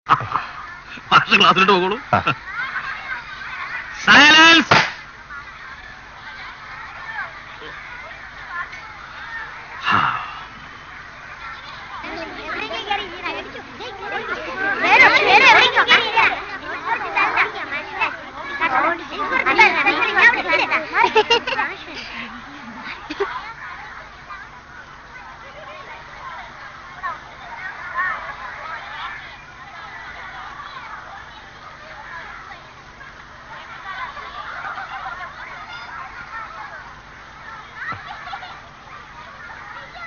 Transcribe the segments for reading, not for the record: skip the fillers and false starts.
മാഷ് ക്ലാസ്സിലോട്ട് പോകോളൂ. Silence.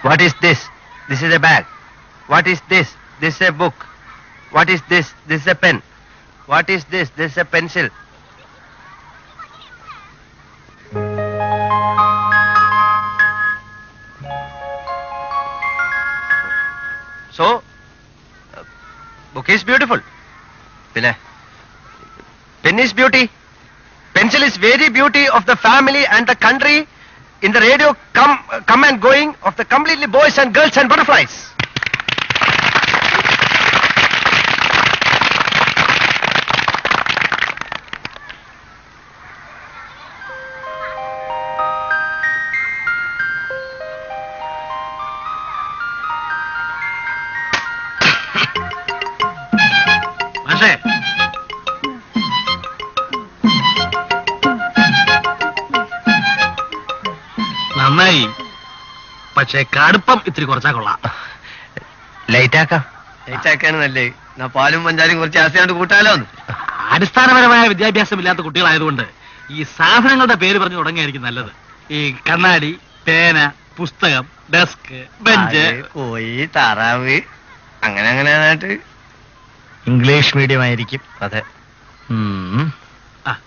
What is this? This is a bag. What is this? This is a book. What is this? This is a pen. What is this? This is a pencil. So, book is beautiful. Pen is beauty. Pencil is very beauty of the family and the country. In the radio, come and going of the completely boys and girls and butterflies. മാഷേ, നന്നായി. പക്ഷേ കടുപ്പം ഇത്തിരി കുറച്ചാ കൊള്ളാം. ലൈറ്റാക്കാണ് നല്ലേ. പാലും പഞ്ചാരയും കുറച്ച് ആസ്തിയാണ്ട് കൂട്ടാലോ. അടിസ്ഥാനപരമായ വിദ്യാഭ്യാസമില്ലാത്ത കുട്ടികളായതുകൊണ്ട് ഈ സാധനങ്ങളുടെ പേര് പറഞ്ഞു തുടങ്ങിയായിരിക്കും നല്ലത്. ഈ കണ്ണാടി, പേന, പുസ്തകം, ഡെസ്ക്, ബെഞ്ച്, കോഴി, താറാവ്, അങ്ങനെ ഇംഗ്ലീഷ് മീഡിയം ആയിരിക്കും. അതെ.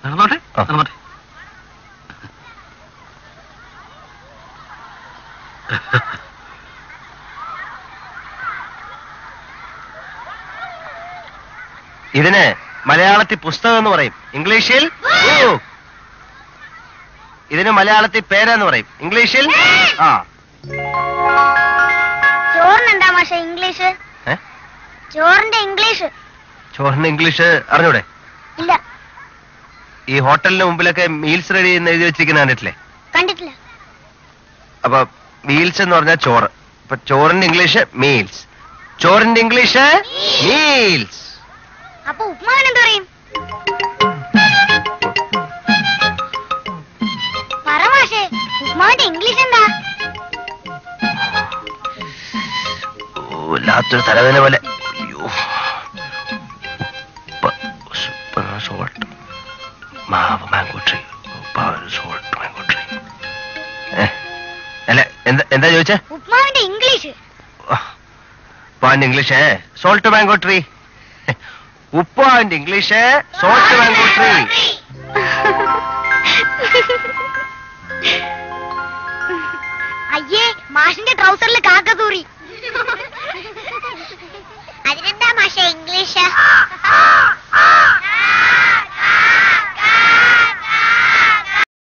നടന്നോട്ടെ നടന്നോട്ടെ. ഇതിന് മലയാളത്തിൽ പുസ്തകം എന്ന് പറയും, ഇംഗ്ലീഷിൽ. ഇതിന് മലയാളത്തിൽ പേരെന്ന് പറയും, ഇംഗ്ലീഷിൽ. ചോറിനെന്താ മാഷേ ഇംഗ്ലീഷ്? ചോറിന്റെ ഇംഗ്ലീഷ്. ചോറിന് ഇംഗ്ലീഷ് അറിഞ്ഞൂടെ? ഇല്ല. ഈ ഹോട്ടലിന് മുമ്പിലൊക്കെ മീൽസ് റെഡി എന്ന് എഴുതി വെച്ചിരിക്കുന്ന കണ്ടിട്ടില്ലേ? കണ്ടിട്ടില്ല. അപ്പൊ മീൽസ് എന്ന് പറഞ്ഞാൽ ചോറ്. അപ്പൊ ചോറിന്റെ ഇംഗ്ലീഷ് മീൽസ്, ചോറിന്റെ ഇംഗ്ലീഷ് മീൽസ്. അപ്പൊ ഉപ്മാവിന് എന്ത് പറയും? പറ മാഷേ, ഉപ്മാവിന്റെ ഇംഗ്ലീഷ് എന്താ? വല്ലാത്തൊരു തലവേദന പോലെ. മാവ്, mango tree, salt, mango tree. അല്ല, എന്താ ചോദിച്ചേ? ഉപ്മാവിന്റെ ഇംഗ്ലീഷ്. ഉപ്പാന്റെ ഇംഗ്ലീഷ് സോൾട്ട് മാംഗോ ട്രീ. ഉപ്പാന്റെ ഇംഗ്ലീഷ് സോൾട്ട് മാംഗോ ട്രീ. അയ്യേ, മാഷിന്റെ ട്രൗസറിൽ കാക്ക തൂറി.